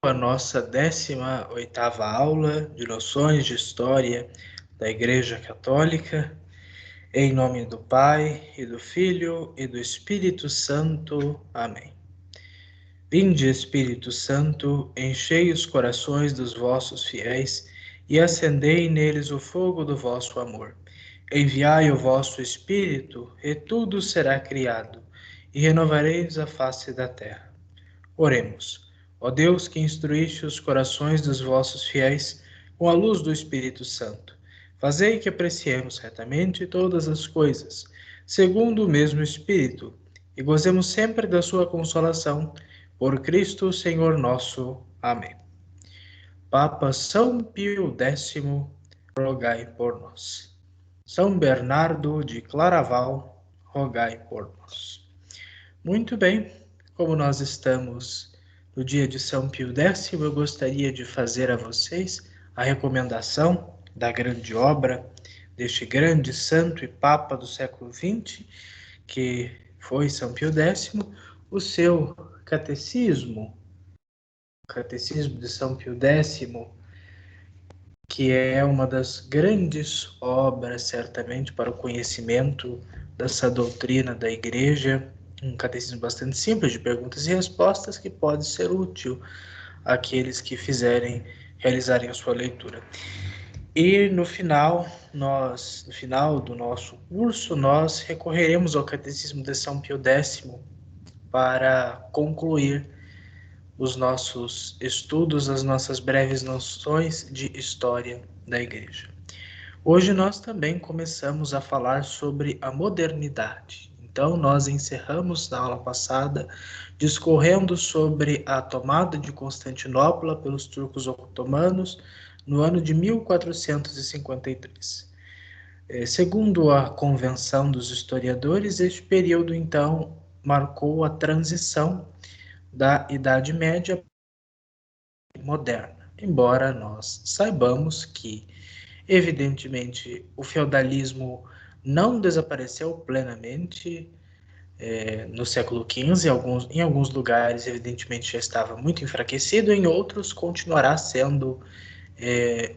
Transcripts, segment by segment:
A nossa 18ª aula de noções de História da Igreja Católica, em nome do Pai, e do Filho, e do Espírito Santo. Amém. Vinde, Espírito Santo, enchei os corações dos vossos fiéis, e acendei neles o fogo do vosso amor. Enviai o vosso Espírito, e tudo será criado, e renovareis a face da terra. Oremos. Ó Deus, que instruíste os corações dos vossos fiéis com a luz do Espírito Santo, fazei que apreciemos retamente todas as coisas, segundo o mesmo Espírito, e gozemos sempre da sua consolação. Por Cristo, Senhor nosso. Amém. Papa São Pio X, rogai por nós. São Bernardo de Claraval, rogai por nós. Muito bem, como nós estamos no dia de São Pio X, eu gostaria de fazer a vocês a recomendação da grande obra deste grande santo e papa do século XX, que foi São Pio X, o seu catecismo, o Catecismo de São Pio X, que é uma das grandes obras, certamente, para o conhecimento dessa doutrina da Igreja, um catecismo bastante simples, de perguntas e respostas, que pode ser útil àqueles que realizarem a sua leitura. E no final do nosso curso, nós recorreremos ao Catecismo de São Pio X para concluir os nossos estudos, as nossas breves noções de história da Igreja. Hoje nós também começamos a falar sobre a modernidade. Então, nós encerramos na aula passada discorrendo sobre a tomada de Constantinopla pelos turcos otomanos no ano de 1453. Segundo a convenção dos historiadores, este período, então, marcou a transição da Idade Média moderna, embora nós saibamos que, evidentemente, o feudalismo não desapareceu plenamente no século XV. Em alguns lugares, evidentemente, já estava muito enfraquecido, em outros continuará sendo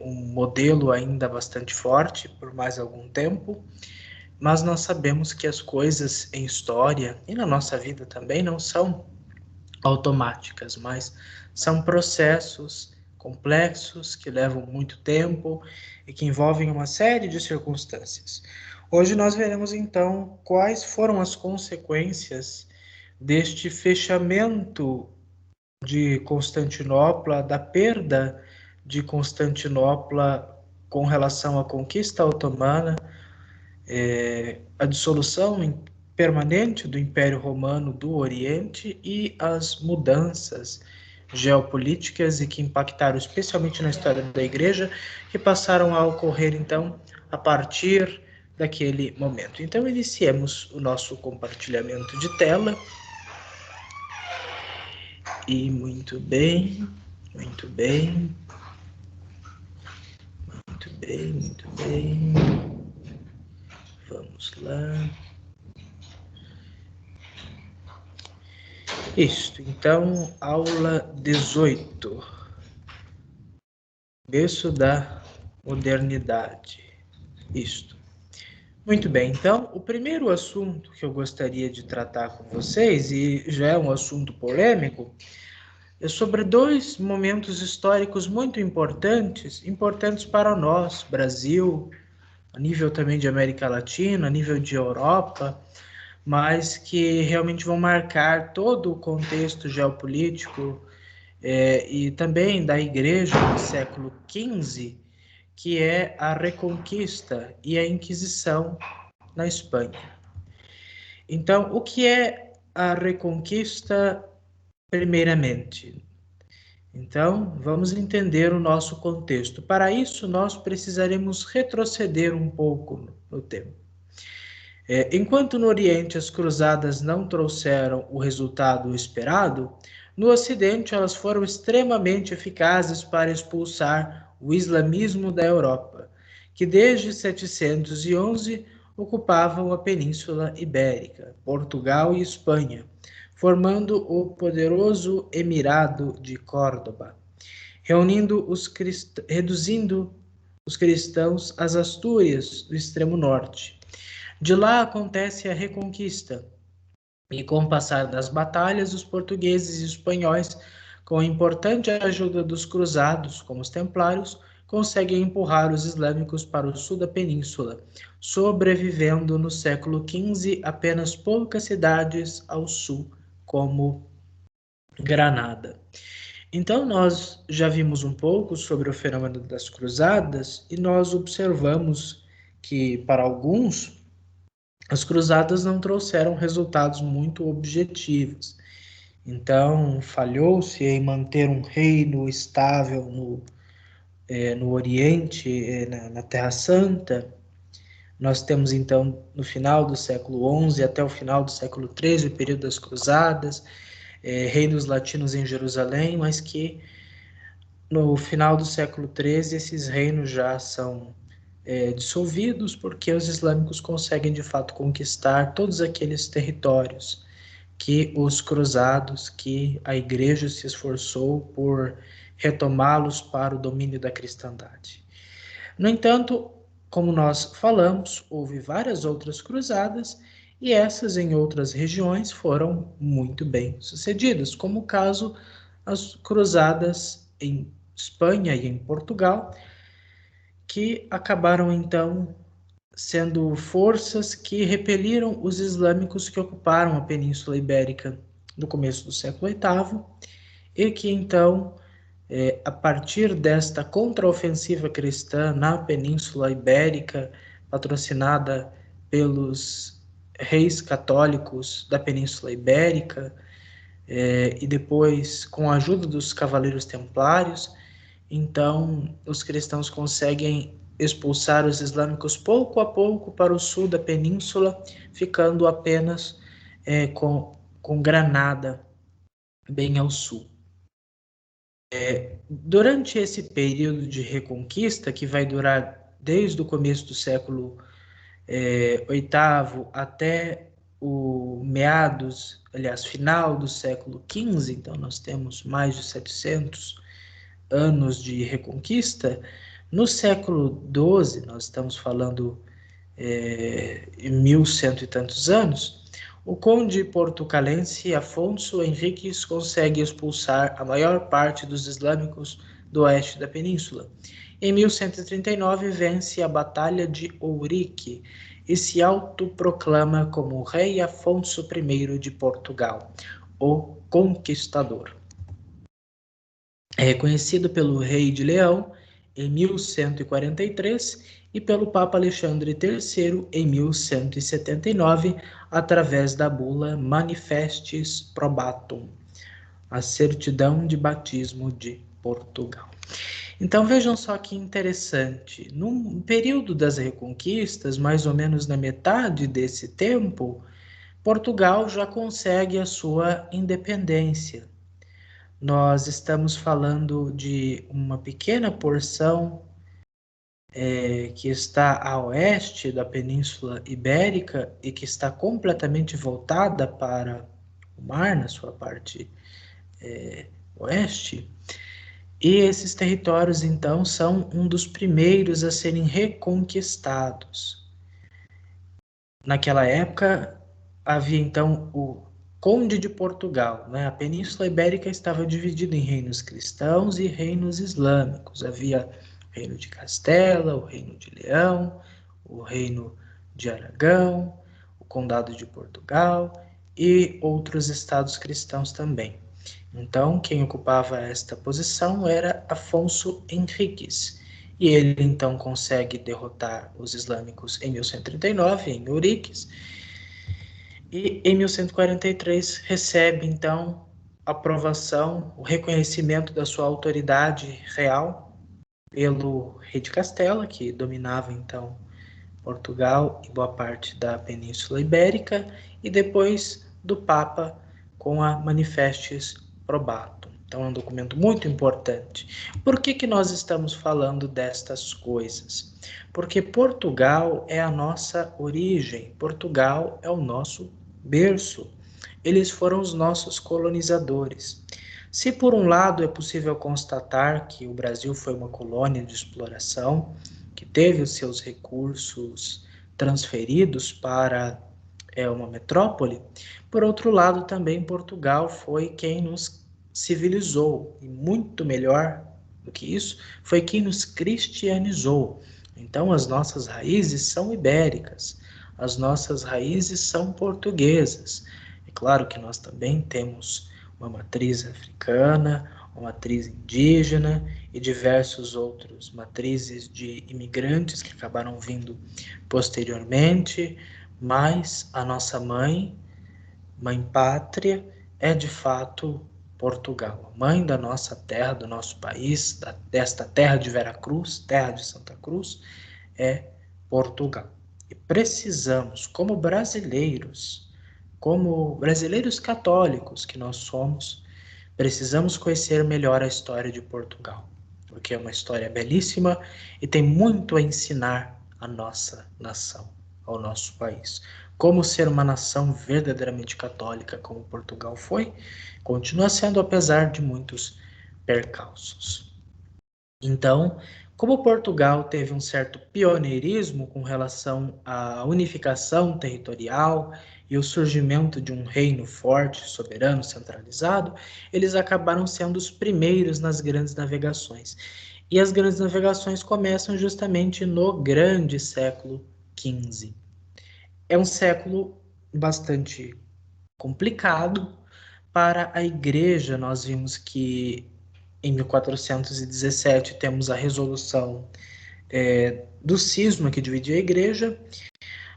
um modelo ainda bastante forte por mais algum tempo, mas nós sabemos que as coisas em história e na nossa vida também não são automáticas, mas são processos complexos que levam muito tempo e que envolvem uma série de circunstâncias. Hoje nós veremos então quais foram as consequências deste fechamento de Constantinopla, da perda de Constantinopla com relação à conquista otomana, a dissolução permanente do Império Romano do Oriente e as mudanças geopolíticas e que impactaram especialmente na história da Igreja, que passaram a ocorrer então a partir daquele momento. Então iniciemos o nosso compartilhamento de tela. E muito bem, muito bem, muito bem, muito bem. Vamos lá. Isto, então, aula 18. Começo da modernidade. Isto. Muito bem, então, o primeiro assunto que eu gostaria de tratar com vocês, e já é um assunto polêmico, é sobre dois momentos históricos muito importantes para nós, Brasil, a nível também de América Latina, a nível de Europa, mas que realmente vão marcar todo o contexto geopolítico e também da Igreja do século XV, que é a Reconquista e a Inquisição na Espanha. Então, o que é a Reconquista, primeiramente? Então, vamos entender o nosso contexto. Para isso, nós precisaremos retroceder um pouco no tempo. Enquanto no Oriente as cruzadas não trouxeram o resultado esperado, no Ocidente elas foram extremamente eficazes para expulsar o islamismo da Europa, que desde 711 ocupavam a Península Ibérica, Portugal e Espanha, formando o poderoso Emirado de Córdoba, reduzindo os cristãos às Astúrias do extremo norte. De lá acontece a Reconquista, e com o passar das batalhas, os portugueses e os espanhóis, com a importante ajuda dos cruzados, como os templários, conseguem empurrar os islâmicos para o sul da península, sobrevivendo no século XV apenas poucas cidades ao sul, como Granada. Então, nós já vimos um pouco sobre o fenômeno das cruzadas e nós observamos que, para alguns, as cruzadas não trouxeram resultados muito objetivos. Então, falhou-se em manter um reino estável no Oriente, na Terra Santa. Nós temos, então, no final do século XI até o final do século XIII, o período das cruzadas, reinos latinos em Jerusalém, mas que no final do século XIII esses reinos já são dissolvidos porque os islâmicos conseguem de fato conquistar todos aqueles territórios que os cruzados, que a igreja se esforçou por retomá-los para o domínio da cristandade. No entanto, como nós falamos, houve várias outras cruzadas e essas em outras regiões foram muito bem sucedidas, como o caso das cruzadas em Espanha e em Portugal, que acabaram então sendo forças que repeliram os islâmicos que ocuparam a Península Ibérica no começo do século VIII e que então, a partir desta contraofensiva cristã na Península Ibérica, patrocinada pelos reis católicos da Península Ibérica, e depois com a ajuda dos cavaleiros templários, então os cristãos conseguem expulsar os islâmicos pouco a pouco para o sul da península, ficando apenas com Granada bem ao sul. Durante esse período de reconquista, que vai durar desde o começo do século VIII até o final do século XV, então nós temos mais de 700 anos de reconquista. No século XII, nós estamos falando em 1100 e tantos anos, o conde portucalense Afonso Henriques consegue expulsar a maior parte dos islâmicos do oeste da península. Em 1139, vence a Batalha de Ourique e se autoproclama como Rei Afonso I de Portugal, o Conquistador. É reconhecido pelo Rei de Leão em 1143 e pelo Papa Alexandre III em 1179, através da bula Manifestis Probatum, a certidão de batismo de Portugal. Então vejam só que interessante, no período das reconquistas, mais ou menos na metade desse tempo, Portugal já consegue a sua independência. Nós estamos falando de uma pequena porção que está a oeste da Península Ibérica e que está completamente voltada para o mar, na sua parte oeste. E esses territórios, então, são um dos primeiros a serem reconquistados. Naquela época, havia, então, o Conde de Portugal, né? A Península Ibérica estava dividida em reinos cristãos e reinos islâmicos. Havia o reino de Castela, o reino de Leão, o reino de Aragão, o Condado de Portugal e outros estados cristãos também. Então, quem ocupava esta posição era Afonso Henriques. E ele, então, consegue derrotar os islâmicos em 1139, em Ouriques, e em 1143 recebe, então, a aprovação, o reconhecimento da sua autoridade real pelo rei de Castela, que dominava, então, Portugal e boa parte da Península Ibérica, e depois do Papa com a Manifestis Probatum. Então, é um documento muito importante. Por que nós estamos falando destas coisas? Porque Portugal é a nossa origem, Portugal é o nosso berço. eles foram os nossos colonizadores. Se por um lado é possível constatar que o Brasil foi uma colônia de exploração, que teve os seus recursos transferidos para uma metrópole, por outro lado também Portugal foi quem nos civilizou, e muito melhor do que isso, foi quem nos cristianizou. Então as nossas raízes são ibéricas, as nossas raízes são portuguesas. É claro que nós também temos uma matriz africana, uma matriz indígena e diversos outros matrizes de imigrantes que acabaram vindo posteriormente, mas a nossa mãe pátria, é de fato Portugal, a mãe da nossa terra, do nosso país, desta terra de Veracruz, terra de Santa Cruz, é Portugal. E precisamos, como brasileiros católicos que nós somos, precisamos conhecer melhor a história de Portugal, porque é uma história belíssima e tem muito a ensinar à nossa nação, ao nosso país. Como ser uma nação verdadeiramente católica, como Portugal foi, continua sendo, apesar de muitos percalços. Então, como Portugal teve um certo pioneirismo com relação à unificação territorial e o surgimento de um reino forte, soberano, centralizado, eles acabaram sendo os primeiros nas grandes navegações. E as grandes navegações começam justamente no grande século XV. É um século bastante complicado para a igreja. Nós vimos que em 1417 temos a resolução do cisma que dividia a igreja,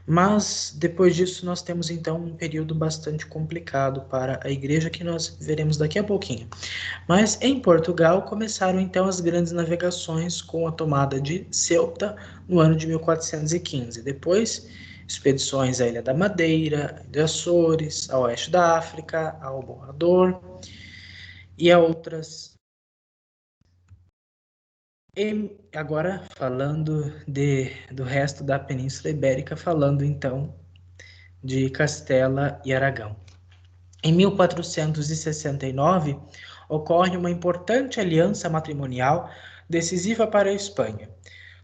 mas depois disso nós temos então um período bastante complicado para a igreja que nós veremos daqui a pouquinho. Mas em Portugal começaram então as grandes navegações com a tomada de Ceuta no ano de 1415. Depois, expedições à Ilha da Madeira, de Açores, ao oeste da África, ao Borrador e a outras. E agora, falando do resto da Península Ibérica, falando então de Castela e Aragão. Em 1469, ocorre uma importante aliança matrimonial decisiva para a Espanha.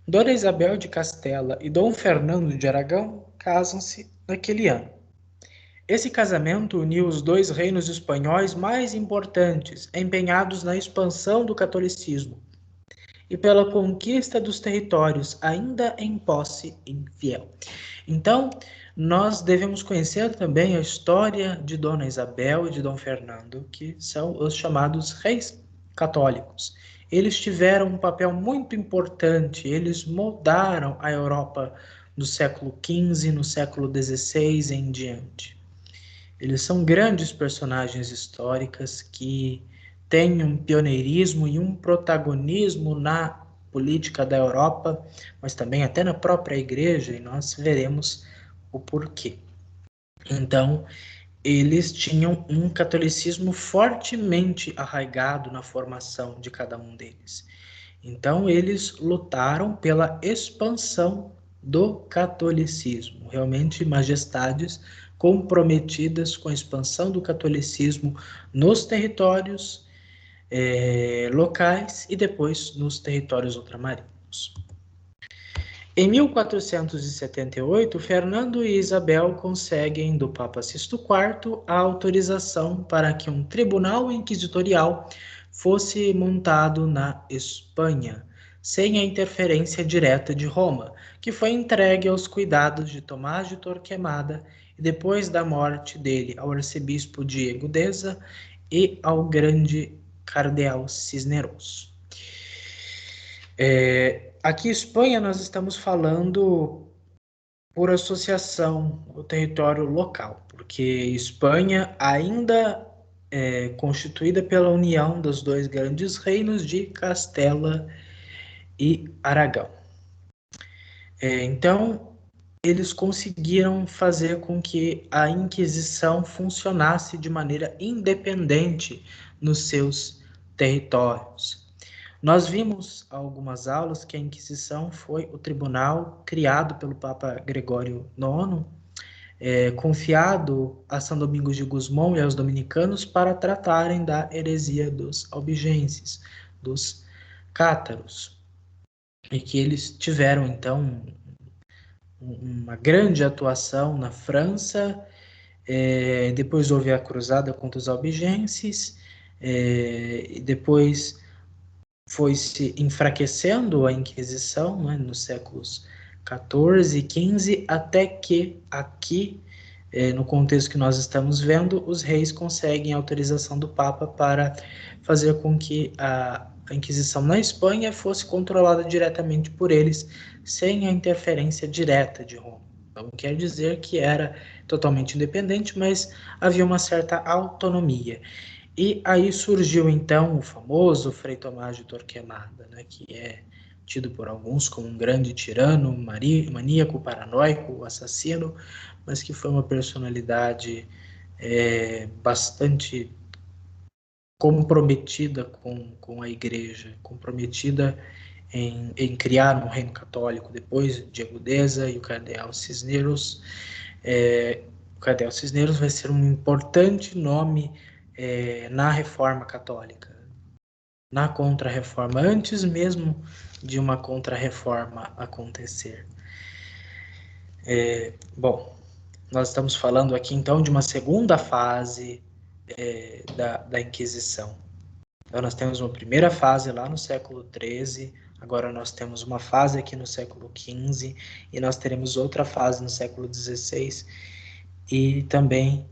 Dona Isabel de Castela e Dom Fernando de Aragão casam-se naquele ano. Esse casamento uniu os dois reinos espanhóis mais importantes, empenhados na expansão do catolicismo e pela conquista dos territórios ainda em posse infiel. Então, nós devemos conhecer também a história de Dona Isabel e de Dom Fernando, que são os chamados reis católicos. Eles tiveram um papel muito importante, eles moldaram a Europa no século XV, no século XVI em diante. Eles são grandes personagens históricas que têm um pioneirismo e um protagonismo na política da Europa, mas também até na própria igreja, e nós veremos o porquê. Então, eles tinham um catolicismo fortemente arraigado na formação de cada um deles. Então, eles lutaram pela expansão do catolicismo, realmente majestades comprometidas com a expansão do catolicismo nos territórios locais e depois nos territórios ultramarinos. Em 1478, Fernando e Isabel conseguem do Papa Sisto IV a autorização para que um tribunal inquisitorial fosse montado na Espanha, sem a interferência direta de Roma, que foi entregue aos cuidados de Tomás de Torquemada e depois da morte dele ao arcebispo Diego Deza e ao grande cardeal Cisneros. Aqui em Espanha nós estamos falando por associação o território local, porque Espanha ainda é constituída pela união dos dois grandes reinos de Castela e Aragão. Então, eles conseguiram fazer com que a Inquisição funcionasse de maneira independente nos seus territórios. Nós vimos algumas aulas que a Inquisição foi o tribunal criado pelo Papa Gregório IX confiado a São Domingos de Gusmão e aos dominicanos para tratarem da heresia dos albigenses, dos cátaros, e que eles tiveram, então, uma grande atuação na França. Depois houve a cruzada contra os albigenses, e depois foi se enfraquecendo a Inquisição, né, nos séculos 14 e 15, até que aqui, no contexto que nós estamos vendo, os reis conseguem a autorização do Papa para fazer com que a Inquisição na Espanha fosse controlada diretamente por eles, sem a interferência direta de Roma. Não quer dizer que era totalmente independente, mas havia uma certa autonomia. E aí surgiu, então, o famoso Frei Tomás de Torquemada, né, que é tido por alguns como um grande tirano, maníaco, paranoico, assassino, mas que foi uma personalidade bastante comprometida com a Igreja, comprometida em criar um reino católico, depois de Agudeza e o Cardeal Cisneros. O Cardeal Cisneros vai ser um importante nome na Reforma Católica, na Contra-Reforma, antes mesmo de uma Contra-Reforma acontecer. Bom, nós estamos falando aqui então de uma segunda fase da Inquisição. Então nós temos uma primeira fase lá no século XIII, agora nós temos uma fase aqui no século XV, e nós teremos outra fase no século XVI, e também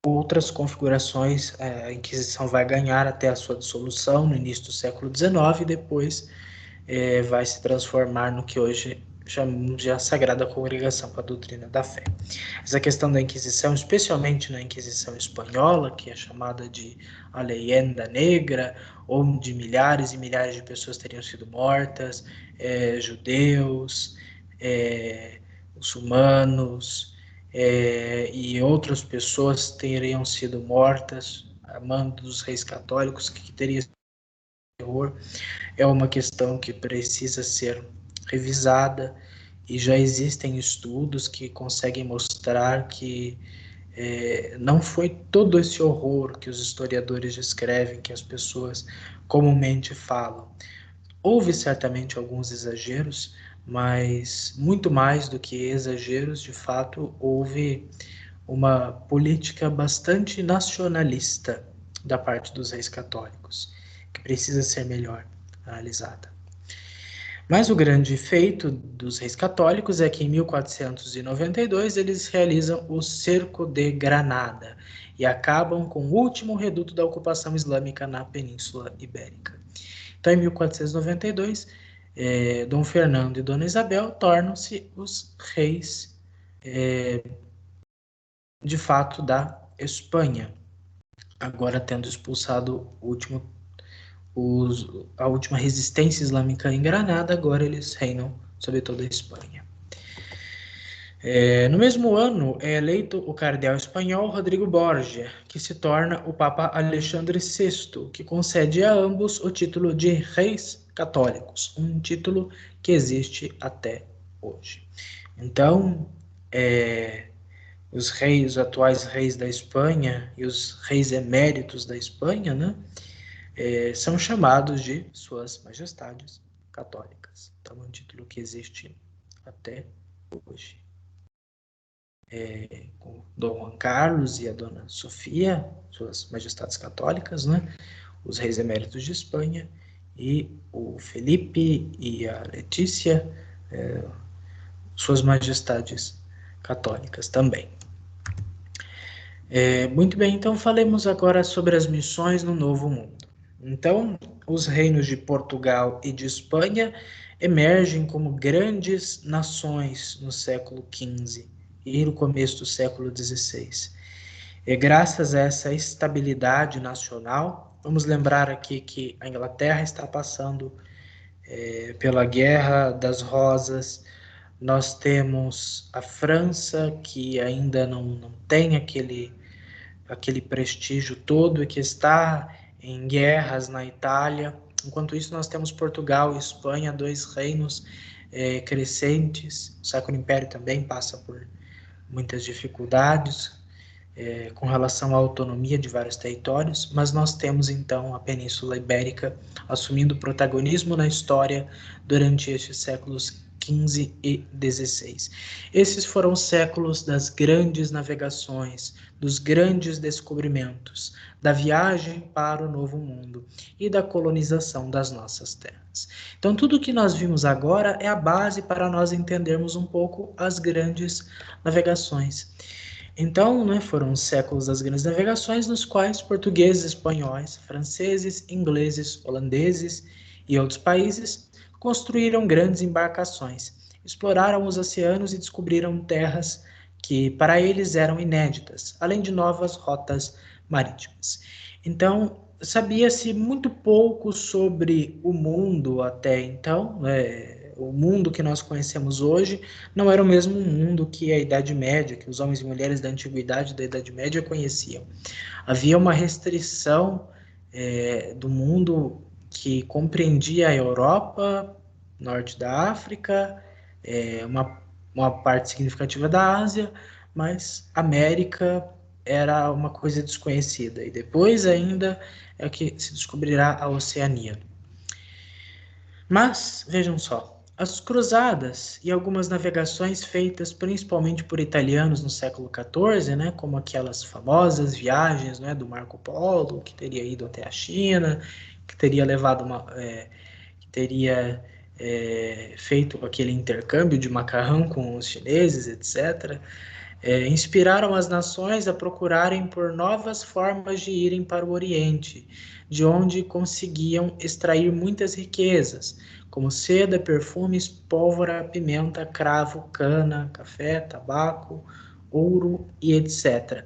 outras configurações. A Inquisição vai ganhar até a sua dissolução no início do século XIX, e depois vai se transformar no que hoje chamamos de a Sagrada Congregação para a Doutrina da Fé. Essa questão da Inquisição, especialmente na Inquisição Espanhola, que é chamada de a Leyenda Negra, onde milhares e milhares de pessoas teriam sido mortas, judeus, muçulmanos, e outras pessoas teriam sido mortas a mando dos reis católicos, que teria terror. É uma questão que precisa ser revisada, e já existem estudos que conseguem mostrar que não foi todo esse horror que os historiadores descrevem, que as pessoas comumente falam. Houve certamente alguns exageros, mas muito mais do que exageros, de fato, houve uma política bastante nacionalista da parte dos reis católicos, que precisa ser melhor analisada. Mas o grande feito dos reis católicos é que em 1492 eles realizam o Cerco de Granada e acabam com o último reduto da ocupação islâmica na Península Ibérica. Então, em 1492, Dom Fernando e Dona Isabel tornam-se os reis, de fato, da Espanha, agora tendo expulsado a última resistência islâmica em Granada. Agora eles reinam sobre toda a Espanha. No mesmo ano é eleito o cardeal espanhol Rodrigo Borgia, que se torna o Papa Alexandre VI, que concede a ambos o título de reis católicos, um título que existe até hoje. Então, os atuais reis da Espanha e os reis eméritos da Espanha, né, são chamados de Suas Majestades Católicas. Então, é um título que existe até hoje. Com Dom Juan Carlos e a Dona Sofia, Suas Majestades Católicas, né, os reis eméritos de Espanha, e o Felipe e a Letícia, Suas Majestades Católicas também. Muito bem, então falemos agora sobre as missões no Novo Mundo. Então, os reinos de Portugal e de Espanha emergem como grandes nações no século XV e no começo do século XVI. E graças a essa estabilidade nacional, vamos lembrar aqui que a Inglaterra está passando pela Guerra das Rosas. Nós temos a França, que ainda não tem aquele prestígio todo, e que está em guerras na Itália. Enquanto isso, nós temos Portugal e Espanha, dois reinos crescentes. O Sacro Império também passa por muitas dificuldades com relação à autonomia de vários territórios, mas nós temos então a Península Ibérica assumindo protagonismo na história durante estes séculos XV e XVI. Esses foram os séculos das grandes navegações, dos grandes descobrimentos, da viagem para o Novo Mundo e da colonização das nossas terras. Então, tudo que nós vimos agora é a base para nós entendermos um pouco as grandes navegações. Então, né, foram os séculos das grandes navegações, nos quais portugueses, espanhóis, franceses, ingleses, holandeses e outros países construíram grandes embarcações, exploraram os oceanos e descobriram terras que para eles eram inéditas, além de novas rotas marítimas. Então, sabia-se muito pouco sobre o mundo até então, o mundo que nós conhecemos hoje não era o mesmo mundo que a Idade Média, que os homens e mulheres da Antiguidade e da Idade Média conheciam. Havia uma restrição do mundo que compreendia a Europa, norte da África, uma parte significativa da Ásia, mas América era uma coisa desconhecida. E depois ainda é que se descobrirá a Oceania. Mas, vejam só, as cruzadas e algumas navegações feitas principalmente por italianos no século XIV, né, como aquelas famosas viagens, né, do Marco Polo, que teria ido até a China, que teria levado que teria feito aquele intercâmbio de macarrão com os chineses, etc., inspiraram as nações a procurarem por novas formas de irem para o Oriente, de onde conseguiam extrair muitas riquezas, como seda, perfumes, pólvora, pimenta, cravo, cana, café, tabaco, ouro e etc.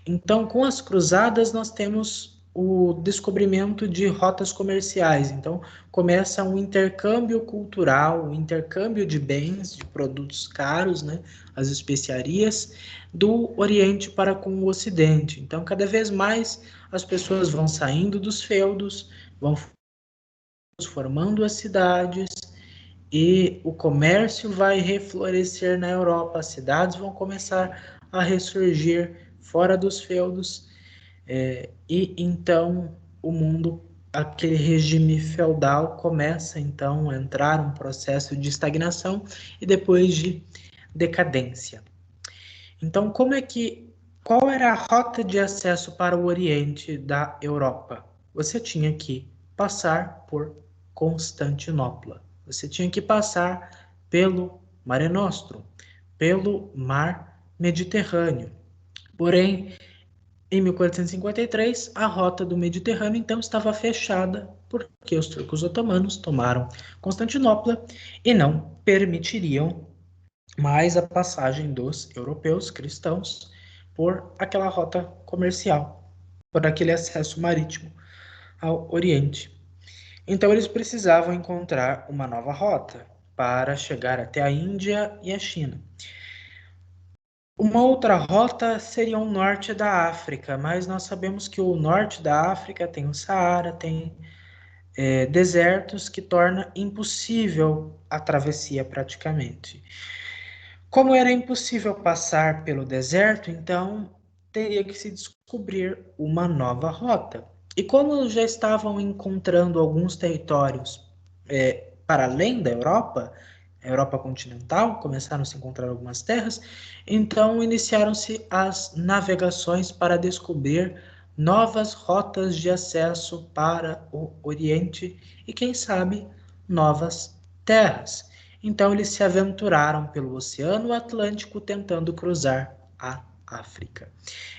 Então, com as cruzadas, nós temos o descobrimento de rotas comerciais. Então, começa um intercâmbio cultural, um intercâmbio de bens, de produtos caros, né, as especiarias, do Oriente para com o Ocidente. Então, cada vez mais as pessoas vão saindo dos feudos, vão formando as cidades e o comércio vai reflorescer na Europa. As cidades vão começar a ressurgir fora dos feudos e então o mundo, aquele regime feudal começa então a entrar um processo de estagnação e depois de decadência. Então, qual era a rota de acesso para o Oriente da Europa? Você tinha que passar por Constantinopla. Você tinha que passar pelo Mare Nostrum, pelo Mar Mediterrâneo. Porém, em 1453, a rota do Mediterrâneo então estava fechada porque os turcos otomanos tomaram Constantinopla e não permitiriam mais a passagem dos europeus cristãos por aquela rota comercial, por aquele acesso marítimo ao Oriente. Então eles precisavam encontrar uma nova rota para chegar até a Índia e a China. Uma outra rota seria o norte da África, mas nós sabemos que o norte da África tem o Saara, tem desertos que torna impossível a travessia praticamente. Como era impossível passar pelo deserto, então teria que se descobrir uma nova rota. E como já estavam encontrando alguns territórios para além da Europa, a Europa continental, começaram a se encontrar algumas terras, então iniciaram-se as navegações para descobrir novas rotas de acesso para o Oriente e, quem sabe, novas terras. Então eles se aventuraram pelo Oceano Atlântico tentando cruzar a África.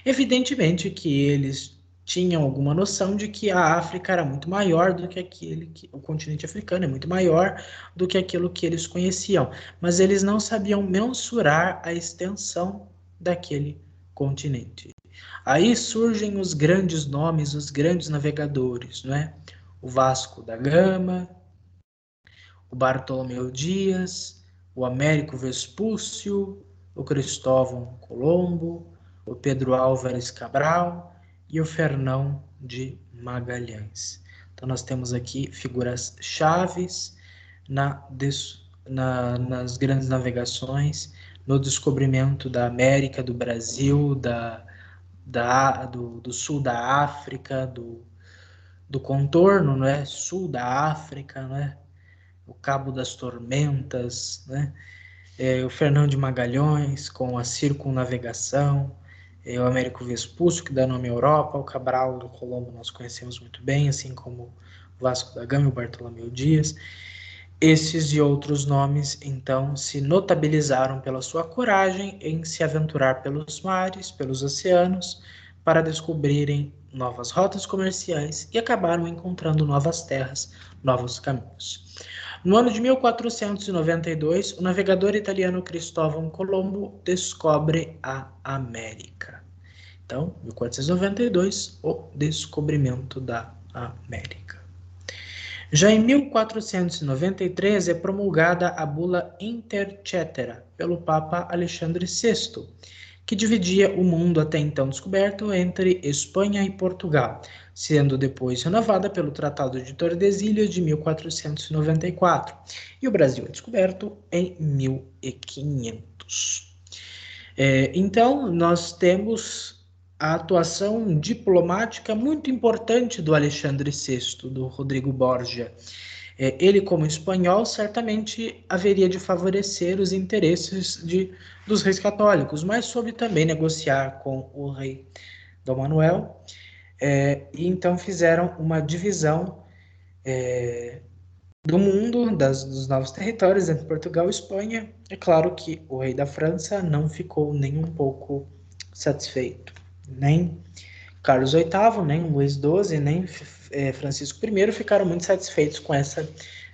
Evidentemente que eles tinham alguma noção de que a África era muito maior do que o continente africano é muito maior do que aquilo que eles conheciam, mas eles não sabiam mensurar a extensão daquele continente. Aí surgem os grandes nomes, os grandes navegadores, não é? O Vasco da Gama, o Bartolomeu Dias, o Américo Vespúcio, o Cristóvão Colombo, o Pedro Álvares Cabral e o Fernão de Magalhães. Então nós temos aqui figuras chaves nas grandes navegações, no descobrimento da América, do Brasil, do sul da África, do contorno, né, sul da África, né, o Cabo das Tormentas, né, o Fernão de Magalhães com a circunnavegação, o Américo Vespúcio, que dá nome à Europa, o Cabral do Colombo nós conhecemos muito bem, assim como o Vasco da Gama e o Bartolomeu Dias. Esses e outros nomes, então, se notabilizaram pela sua coragem em se aventurar pelos mares, pelos oceanos, para descobrirem novas rotas comerciais e acabaram encontrando novas terras, novos caminhos. No ano de 1492, o navegador italiano Cristóvão Colombo descobre a América. Então, 1492, o descobrimento da América. Já em 1493 é promulgada a bula Intercetera pelo Papa Alexandre VI, que dividia o mundo até então descoberto entre Espanha e Portugal, sendo depois renovada pelo Tratado de Tordesilhas de 1494, e o Brasil é descoberto em 1500. Então, nós temos a atuação diplomática muito importante do Alexandre VI, do Rodrigo Borgia. Ele, como espanhol, certamente haveria de favorecer os interesses dos reis católicos, mas soube também negociar com o rei Dom Manuel, e então fizeram uma divisão do mundo, dos novos territórios entre Portugal e Espanha. É claro que o rei da França não ficou nem um pouco satisfeito. Nem Carlos VIII, nem Luís XII, nem Francisco I ficaram muito satisfeitos com essa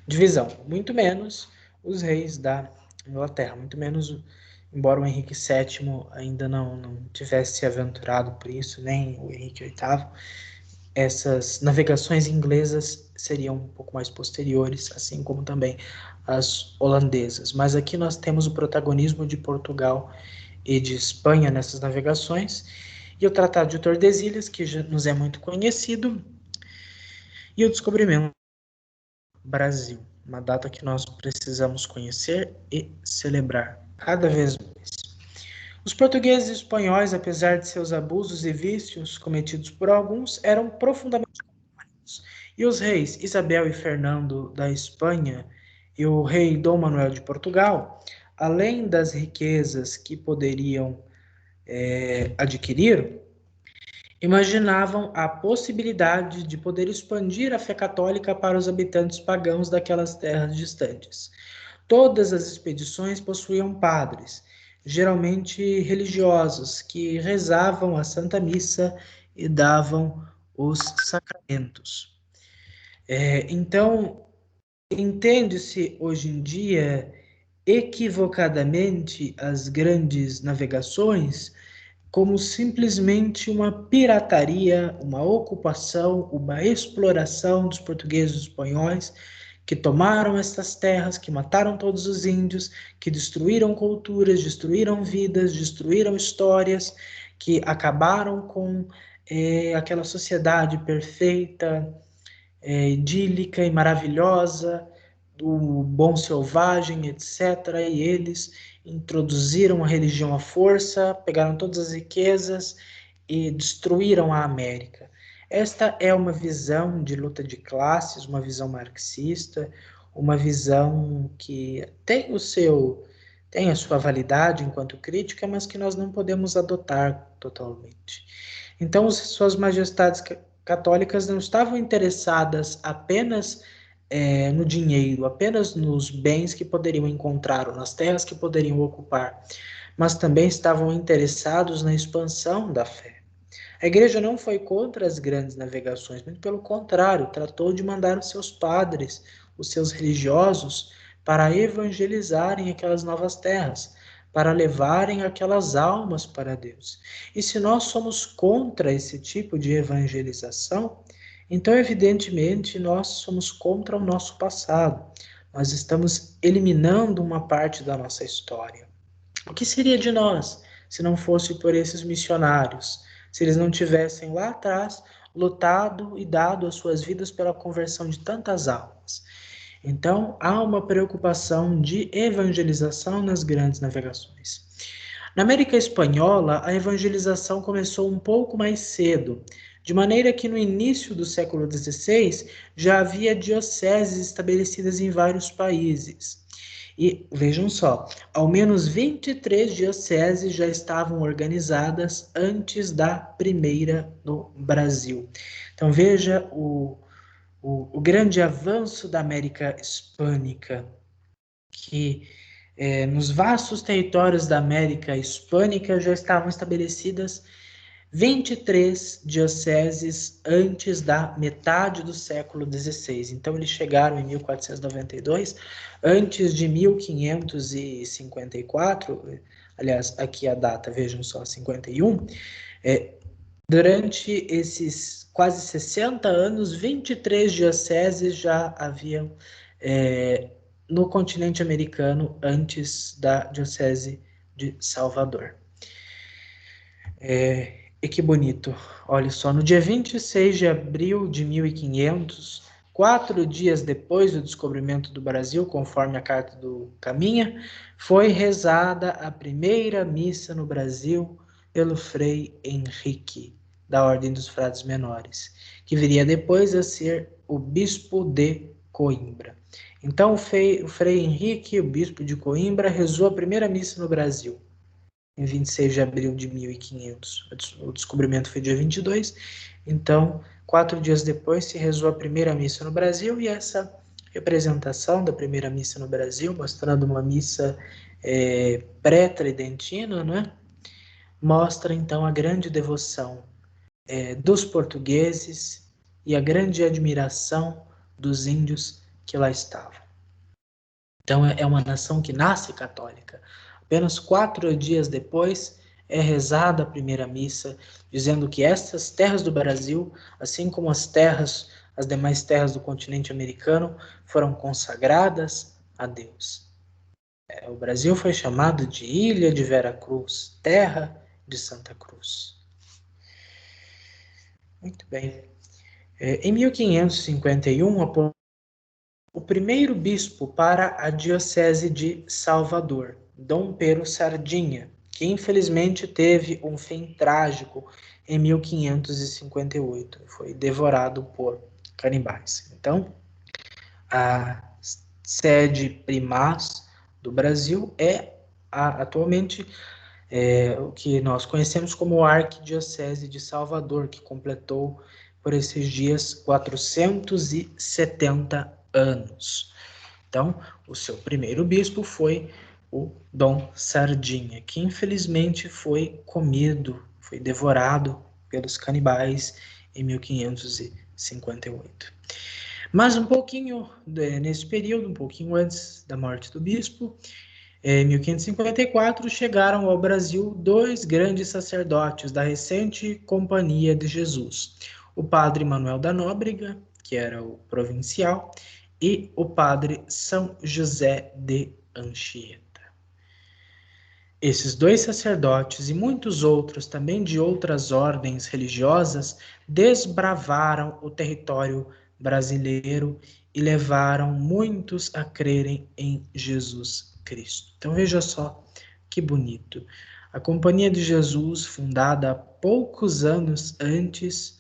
divisão. Muito menos os reis da Inglaterra, muito menos, embora o Henrique VII ainda não tivesse se aventurado por isso, nem o Henrique VIII. Essas navegações inglesas seriam um pouco mais posteriores, assim como também as holandesas. Mas aqui nós temos o protagonismo de Portugal e de Espanha nessas navegações, e o Tratado de Tordesilhas, que já nos é muito conhecido, e o descobrimento do Brasil, uma data que nós precisamos conhecer e celebrar cada vez mais. Os portugueses e espanhóis, apesar de seus abusos e vícios cometidos por alguns, eram profundamente humanos. E os reis Isabel e Fernando da Espanha e o rei Dom Manuel de Portugal, além das riquezas que poderiam adquirir, imaginavam a possibilidade de poder expandir a fé católica para os habitantes pagãos daquelas terras distantes. Todas as expedições possuíam padres, geralmente religiosos, que rezavam a Santa Missa e davam os sacramentos. Então, entende-se hoje em dia equivocadamente as grandes navegações como simplesmente uma pirataria, uma ocupação, uma exploração dos portugueses e espanhóis que tomaram essas terras, que mataram todos os índios, que destruíram culturas, destruíram vidas, destruíram histórias, que acabaram com aquela sociedade perfeita, idílica e maravilhosa, do bom selvagem, etc. E eles introduziram a religião à força, pegaram todas as riquezas e destruíram a América. Esta é uma visão de luta de classes, uma visão marxista, uma visão que tem a sua validade enquanto crítica, mas que nós não podemos adotar totalmente. Então, suas majestades católicas não estavam interessadas apenas no dinheiro, apenas nos bens que poderiam encontrar, ou nas terras que poderiam ocupar, mas também estavam interessados na expansão da fé. A igreja não foi contra as grandes navegações, muito pelo contrário, tratou de mandar os seus padres, os seus religiosos, para evangelizarem aquelas novas terras, para levarem aquelas almas para Deus. E se nós somos contra esse tipo de evangelização, então, evidentemente, nós somos contra o nosso passado. Nós estamos eliminando uma parte da nossa história. O que seria de nós se não fosse por esses missionários? Se eles não tivessem lá atrás lutado e dado as suas vidas pela conversão de tantas almas? Então, há uma preocupação de evangelização nas grandes navegações. Na América Espanhola, a evangelização começou um pouco mais cedo, de maneira que no início do século XVI já havia dioceses estabelecidas em vários países. E vejam só, ao menos 23 dioceses já estavam organizadas antes da primeira no Brasil. Então veja o grande avanço da América Hispânica, que nos vastos territórios da América Hispânica já estavam estabelecidas 23 dioceses antes da metade do século XVI. Então, eles chegaram em 1492, antes de 1554, aliás, aqui a data, vejam só, 51, durante esses quase 60 anos, 23 dioceses já haviam no continente americano antes da diocese de Salvador. E que bonito, olha só, no dia 26 de abril de 1500, 4 dias depois do descobrimento do Brasil, conforme a Carta do Caminha, foi rezada a primeira missa no Brasil pelo Frei Henrique, da Ordem dos Frades Menores, que viria depois a ser o Bispo de Coimbra. Então, o Frei Henrique, o Bispo de Coimbra, rezou a primeira missa no Brasil em 26 de abril de 1500. O descobrimento foi dia 22, então, 4 dias depois se rezou a primeira missa no Brasil, e essa representação da primeira missa no Brasil, mostrando uma missa pré-tridentina, né? Mostra então a grande devoção dos portugueses e a grande admiração dos índios que lá estavam. Então é uma nação que nasce católica. Apenas 4 dias depois é rezada a primeira missa, dizendo que estas terras do Brasil, assim como as demais terras do continente americano, foram consagradas a Deus. O Brasil foi chamado de Ilha de Vera Cruz, terra de Santa Cruz. Muito bem. Em 1551, o primeiro bispo para a diocese de Salvador, Dom Pero Sardinha, que infelizmente teve um fim trágico em 1558, foi devorado por canibais. Então, a sede primaz do Brasil é atualmente o que nós conhecemos como a Arquidiocese de Salvador, que completou por esses dias 470 anos. Então, o seu primeiro bispo foi o Dom Sardinha, que infelizmente foi comido, foi devorado pelos canibais em 1558. Mas um pouquinho nesse período, um pouquinho antes da morte do bispo, em 1554, chegaram ao Brasil 2 grandes sacerdotes da recente Companhia de Jesus, o padre Manuel da Nóbrega, que era o provincial, e o padre São José de Anchieta. Esses 2 sacerdotes e muitos outros, também de outras ordens religiosas, desbravaram o território brasileiro e levaram muitos a crerem em Jesus Cristo. Então veja só que bonito. A Companhia de Jesus, fundada há poucos anos antes,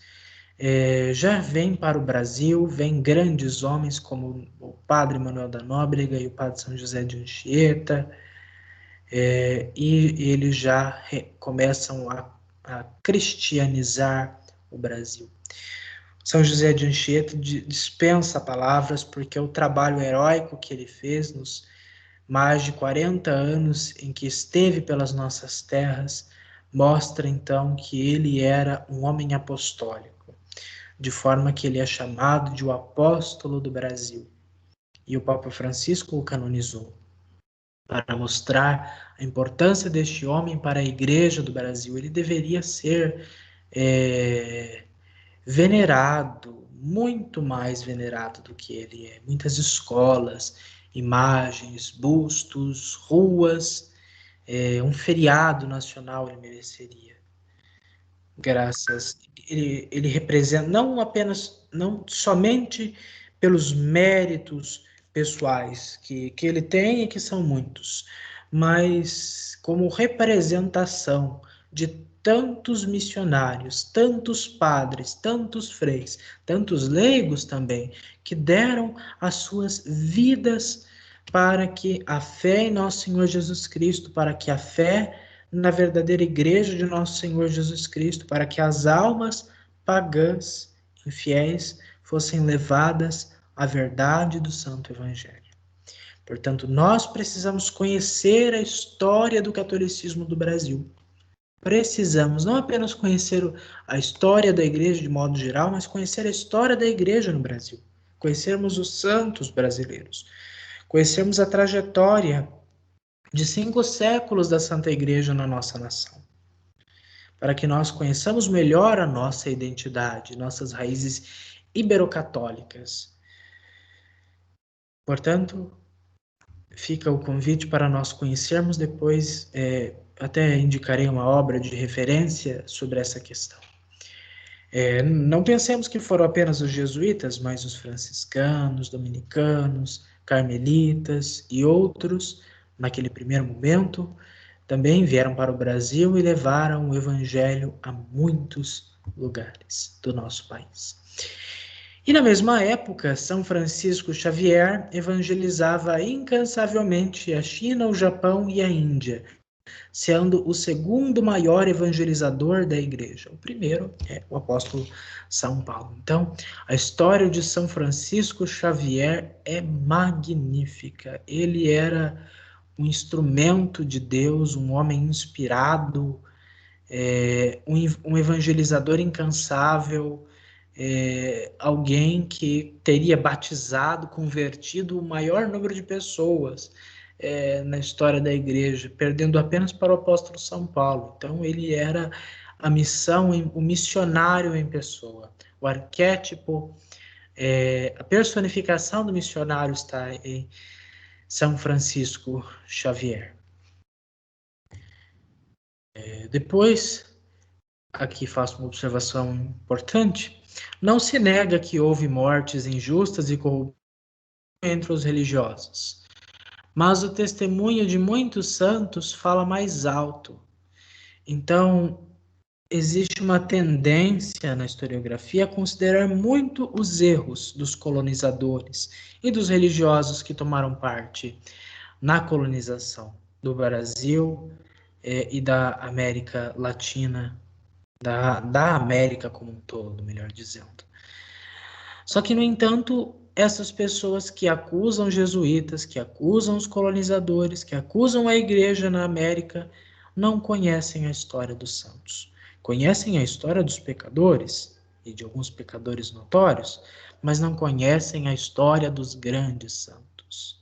já vem para o Brasil, vem grandes homens como o padre Manuel da Nóbrega e o padre São José de Anchieta, e eles já começam a cristianizar o Brasil. São José de Anchieta dispensa palavras, porque o trabalho heróico que ele fez nos mais de 40 anos em que esteve pelas nossas terras mostra então que ele era um homem apostólico, de forma que ele é chamado de o apóstolo do Brasil. E o Papa Francisco o canonizou, para mostrar a importância deste homem para a Igreja do Brasil. Ele deveria ser venerado, muito mais venerado do que ele é. Muitas escolas, imagens, bustos, ruas, um feriado nacional ele mereceria. Graças, ele representa não somente pelos méritos, pessoais que ele tem e que são muitos, mas como representação de tantos missionários, tantos padres, tantos freis, tantos leigos também, que deram as suas vidas para que a fé em nosso Senhor Jesus Cristo, para que a fé na verdadeira igreja de nosso Senhor Jesus Cristo, para que as almas pagãs, infiéis, fossem levadas à verdade do Santo Evangelho. Portanto, nós precisamos conhecer a história do catolicismo do Brasil. Precisamos não apenas conhecer a história da igreja de modo geral, mas conhecer a história da igreja no Brasil. Conhecermos os santos brasileiros. Conhecermos a trajetória de 5 séculos da Santa Igreja na nossa nação. Para que nós conheçamos melhor a nossa identidade, nossas raízes ibero-católicas. Portanto, fica o convite para nós conhecermos depois, até indicarei uma obra de referência sobre essa questão. Não pensemos que foram apenas os jesuítas, mas os franciscanos, dominicanos, carmelitas e outros, naquele primeiro momento, também vieram para o Brasil e levaram o evangelho a muitos lugares do nosso país. E na mesma época, São Francisco Xavier evangelizava incansavelmente a China, o Japão e a Índia, sendo o segundo maior evangelizador da igreja. O primeiro é o apóstolo São Paulo. Então, a história de São Francisco Xavier é magnífica. Ele era um instrumento de Deus, um homem inspirado, um evangelizador incansável, alguém que teria batizado, convertido o maior número de pessoas na história da igreja, perdendo apenas para o apóstolo São Paulo. Então ele era a missão, o missionário em pessoa. O arquétipo, a personificação do missionário está em São Francisco Xavier. Depois, aqui faço uma observação importante, não se nega que houve mortes injustas e corrupções entre os religiosos, mas o testemunho de muitos santos fala mais alto. Então, existe uma tendência na historiografia a considerar muito os erros dos colonizadores e dos religiosos que tomaram parte na colonização do Brasil e da América Latina, da América como um todo, melhor dizendo. Só que, no entanto, essas pessoas que acusam jesuítas, que acusam os colonizadores, que acusam a igreja na América, não conhecem a história dos santos. Conhecem a história dos pecadores, e de alguns pecadores notórios, mas não conhecem a história dos grandes santos.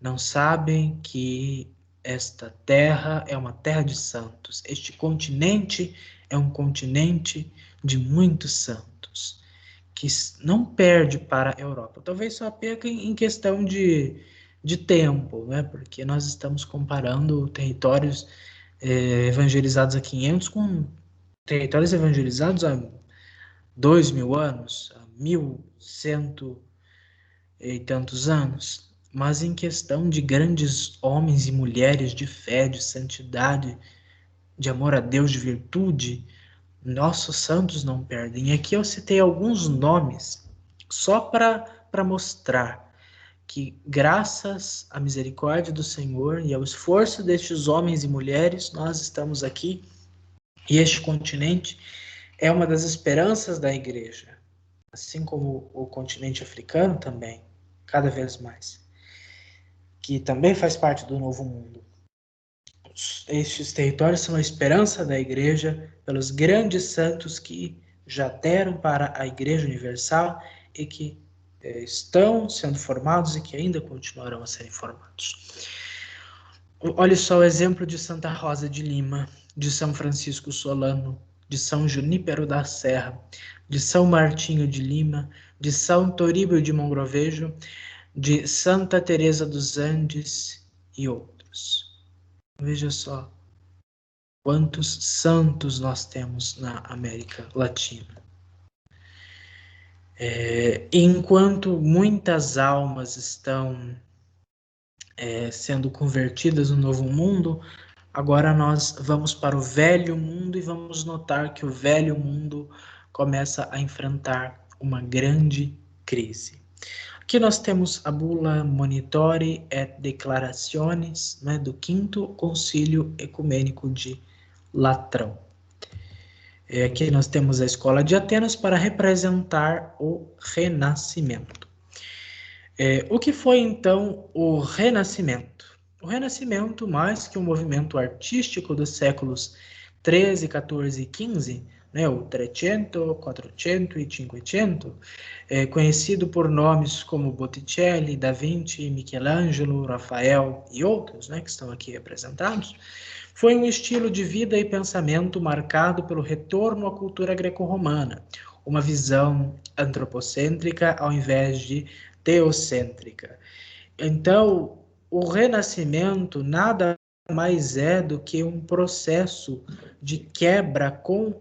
Não sabem que esta terra é uma terra de santos. Este continente é um continente de muitos santos, que não perde para a Europa. Talvez só perca em questão de tempo, né? Porque nós estamos comparando territórios evangelizados há 500 com territórios evangelizados há 2.000 anos, há 1.100 e tantos anos. Mas em questão de grandes homens e mulheres de fé, de santidade, de amor a Deus, de virtude, nossos santos não perdem. E aqui eu citei alguns nomes só para mostrar que, graças à misericórdia do Senhor e ao esforço destes homens e mulheres, nós estamos aqui. E este continente é uma das esperanças da igreja, assim como o continente africano também, cada vez mais, que também faz parte do Novo Mundo. Estes territórios são a esperança da igreja pelos grandes santos que já deram para a Igreja Universal e que estão sendo formados e que ainda continuarão a serem formados. Olha só o exemplo de Santa Rosa de Lima, de São Francisco Solano, de São Junípero da Serra, de São Martinho de Lima, de São Toribio de Mogrovejo, de Santa Teresa dos Andes e outros. Veja só quantos santos nós temos na América Latina. Enquanto muitas almas estão sendo convertidas no novo mundo, agora nós vamos para o velho mundo e vamos notar que o velho mundo começa a enfrentar uma grande crise. Aqui nós temos a bula Monitori et Declarationes, né, do Quinto Concílio Ecumênico de Latrão. Aqui nós temos a Escola de Atenas para representar o Renascimento. O que foi então o Renascimento? O Renascimento, mais que um movimento artístico dos séculos 13, 14 e 15, né, o Trecento, Quattrocento e Cinquecento, conhecido por nomes como Botticelli, Da Vinci, Michelangelo, Rafael e outros, né, que estão aqui representados, foi um estilo de vida e pensamento marcado pelo retorno à cultura greco-romana, uma visão antropocêntrica ao invés de teocêntrica. Então, o Renascimento nada mais é do que um processo de quebra com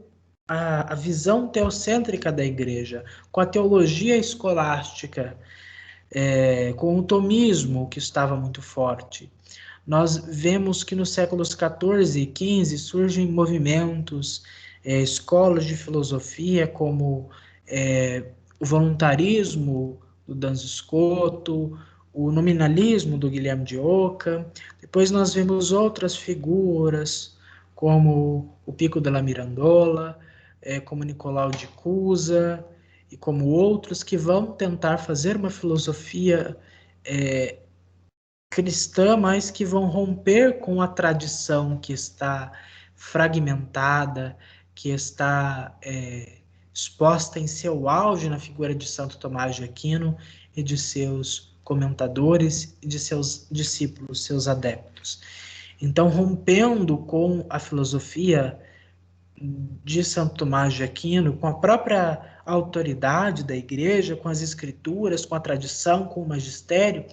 a visão teocêntrica da Igreja, com a teologia escolástica, com o tomismo que estava muito forte. Nós vemos que nos séculos 14 e 15 surgem movimentos, escolas de filosofia como o voluntarismo do Duns Scoto, o nominalismo do Guilherme de Ockham. Depois nós vemos outras figuras como o Pico della Mirandola, como Nicolau de Cusa e como outros que vão tentar fazer uma filosofia cristã, mas que vão romper com a tradição que está fragmentada, que está exposta em seu auge na figura de Santo Tomás de Aquino e de seus comentadores e de seus discípulos, seus adeptos. Então, rompendo com a filosofia de Santo Tomás de Aquino, com a própria autoridade da Igreja, com as escrituras, com a tradição, com o magistério,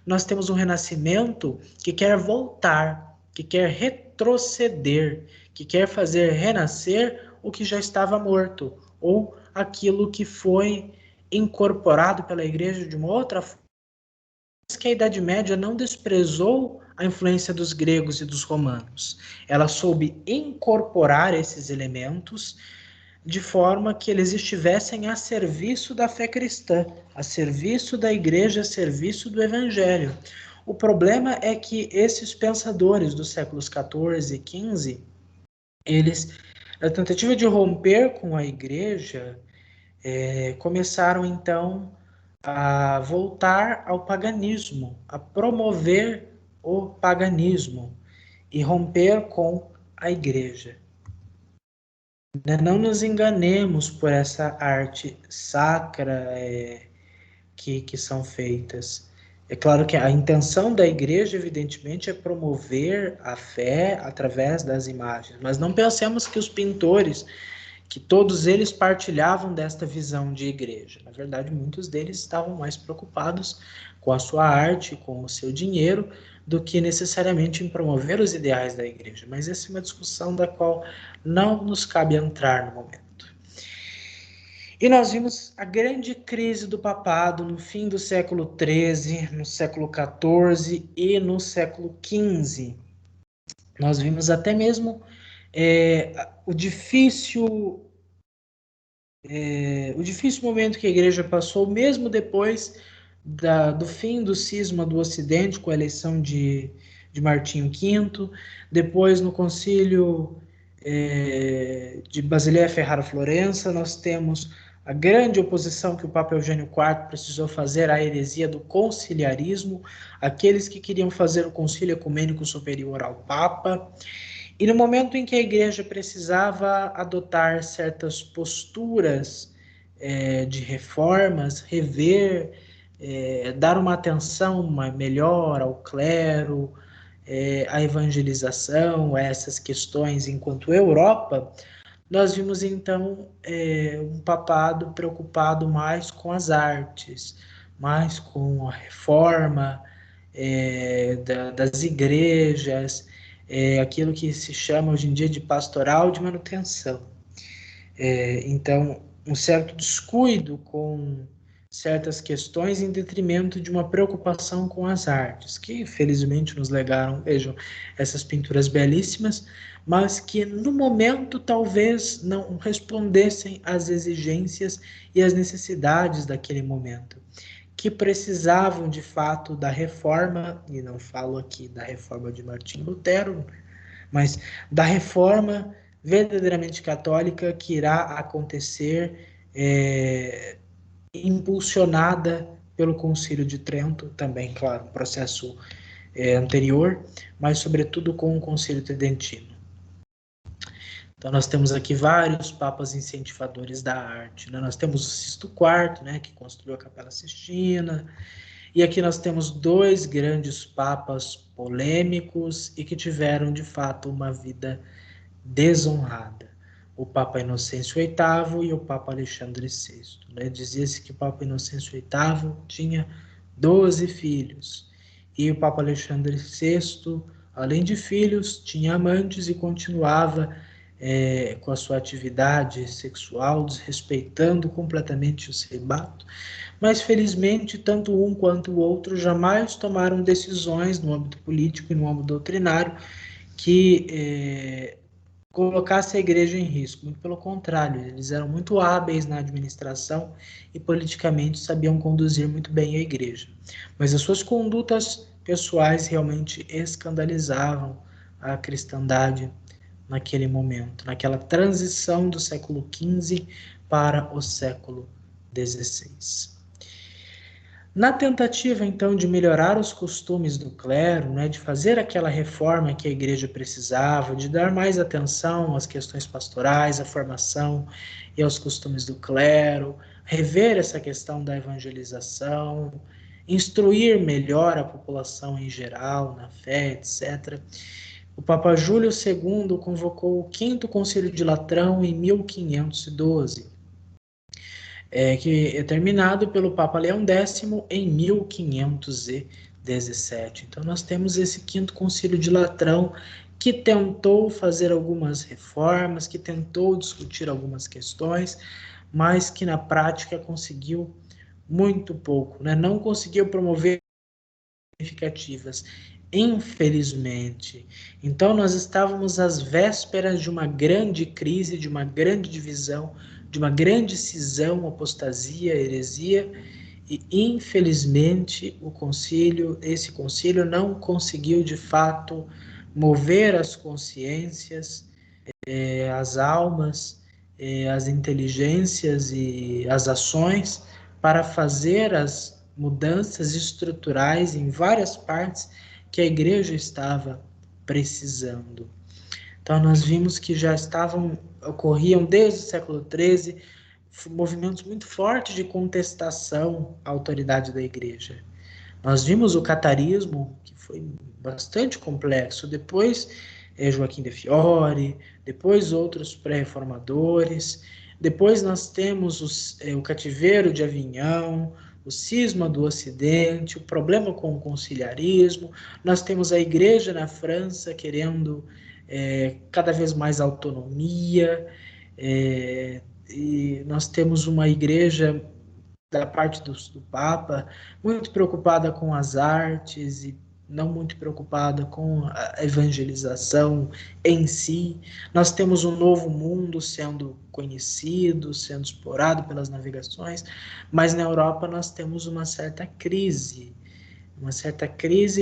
nós temos um renascimento que quer voltar, que quer retroceder, que quer fazer renascer o que já estava morto, ou aquilo que foi incorporado pela Igreja de uma outra forma. Que a Idade Média não desprezou a influência dos gregos e dos romanos. Ela soube incorporar esses elementos de forma que eles estivessem a serviço da fé cristã, a serviço da igreja, a serviço do evangelho. O problema é que esses pensadores dos séculos 14 e 15, eles, na tentativa de romper com a igreja, começaram então a voltar ao paganismo, a promover o paganismo e romper com a igreja. Não nos enganemos por essa arte sacra que são feitas. É claro que a intenção da igreja, evidentemente, é promover a fé através das imagens, mas não pensemos que os pintores, que todos eles partilhavam desta visão de igreja. Na verdade, muitos deles estavam mais preocupados com a sua arte, com o seu dinheiro, do que necessariamente em promover os ideais da igreja. Mas essa é uma discussão da qual não nos cabe entrar no momento. E nós vimos a grande crise do papado no fim do século XIII, no século XIV e no século XV. Nós vimos até mesmo o difícil momento que a igreja passou, mesmo depois do fim do cisma do Ocidente, com a eleição de Martinho V, depois no concílio de Basileia Ferrara Florença, nós temos a grande oposição que o Papa Eugênio IV precisou fazer à heresia do conciliarismo, aqueles que queriam fazer o concílio ecumênico superior ao Papa. E no momento em que a igreja precisava adotar certas posturas de reformas, rever, dar uma atenção melhor ao clero, à evangelização, a essas questões enquanto Europa, nós vimos então um papado preocupado mais com as artes, mais com a reforma das igrejas, aquilo que se chama hoje em dia de pastoral de manutenção. Então, um certo descuido com certas questões em detrimento de uma preocupação com as artes, que felizmente nos legaram, vejam, essas pinturas belíssimas, mas que no momento talvez não respondessem às exigências e às necessidades daquele momento, que precisavam de fato da reforma, e não falo aqui da reforma de Martim Lutero, mas da reforma verdadeiramente católica que irá acontecer, impulsionada pelo Concílio de Trento, também, claro, processo anterior, mas sobretudo com o Concílio Tridentino. Então nós temos aqui vários papas incentivadores da arte, né? Nós temos o Sisto IV, né, que construiu a Capela Sistina, e aqui nós temos dois grandes papas polêmicos e que tiveram, de fato, uma vida desonrada. O Papa Inocêncio VIII e o Papa Alexandre VI. Né? Dizia-se que o Papa Inocêncio VIII tinha 12 filhos e o Papa Alexandre VI, além de filhos, tinha amantes e continuava com a sua atividade sexual, desrespeitando completamente o celibato. Mas, felizmente, tanto um quanto o outro jamais tomaram decisões no âmbito político e no âmbito doutrinário que colocasse a igreja em risco. Muito pelo contrário, eles eram muito hábeis na administração e politicamente sabiam conduzir muito bem a igreja. Mas as suas condutas pessoais realmente escandalizavam a cristandade naquele momento, naquela transição do século XV para o século XVI. Na tentativa, então, de melhorar os costumes do clero, né, de fazer aquela reforma que a igreja precisava, de dar mais atenção às questões pastorais, à formação e aos costumes do clero, rever essa questão da evangelização, instruir melhor a população em geral, na fé, etc., o Papa Júlio II convocou o Quinto Concílio de Latrão em 1512, que é terminado pelo Papa Leão X em 1517. Então nós temos esse Quinto Concílio de Latrão que tentou fazer algumas reformas, que tentou discutir algumas questões, mas que na prática conseguiu muito pouco, né? Não conseguiu promover significativas, infelizmente. Então nós estávamos às vésperas de uma grande crise, de uma grande divisão, de uma grande cisão, apostasia, heresia, e infelizmente esse concílio não conseguiu de fato mover as consciências, as almas, as inteligências e as ações para fazer as mudanças estruturais em várias partes que a igreja estava precisando. Então nós vimos que já ocorriam desde o século XIII movimentos muito fortes de contestação à autoridade da igreja. Nós vimos o catarismo, que foi bastante complexo, depois Joaquim de Fiore, depois outros pré-reformadores, depois nós temos o cativeiro de Avignon, o cisma do Ocidente, o problema com o conciliarismo, nós temos a igreja na França querendo cada vez mais autonomia, e nós temos uma igreja da parte do Papa, muito preocupada com as artes e não muito preocupada com a evangelização em si. Nós temos um novo mundo sendo conhecido, sendo explorado pelas navegações, mas na Europa nós temos uma certa crise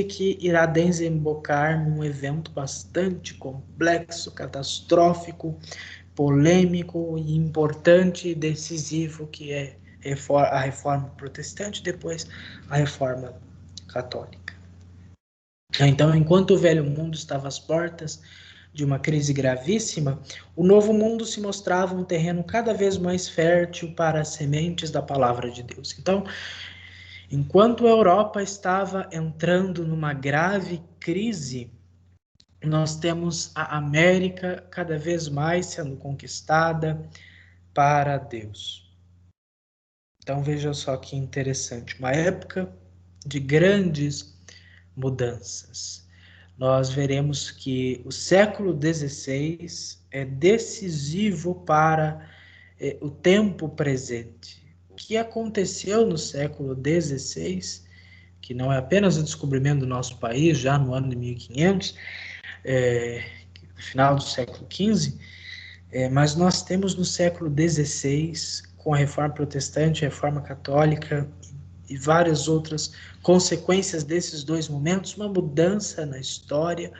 que irá desembocar num evento bastante complexo, catastrófico, polêmico e importante e decisivo, que é a reforma protestante, depois a reforma católica. Então, enquanto o velho mundo estava às portas de uma crise gravíssima, o novo mundo se mostrava um terreno cada vez mais fértil para as sementes da palavra de Deus. Então, enquanto a Europa estava entrando numa grave crise, nós temos a América cada vez mais sendo conquistada para Deus. Então veja só que interessante, uma época de grandes mudanças. Nós veremos que o século XVI é decisivo para o tempo presente. O que aconteceu no século XVI, que não é apenas o descobrimento do nosso país, já no ano de 1500, no final do século XV, mas nós temos no século XVI, com a Reforma Protestante, a Reforma Católica e várias outras consequências desses dois momentos, uma mudança na história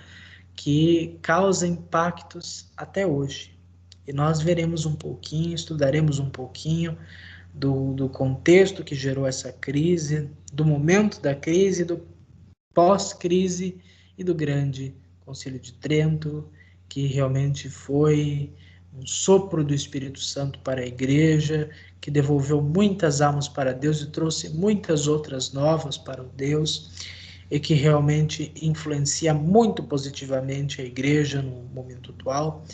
que causa impactos até hoje. E nós veremos um pouquinho, estudaremos um pouquinho do contexto que gerou essa crise, do momento da crise, do pós-crise e do grande Concílio de Trento, que realmente foi um sopro do Espírito Santo para a igreja, que devolveu muitas almas para Deus e trouxe muitas outras novas para o Deus, e que realmente influencia muito positivamente a igreja no momento atual,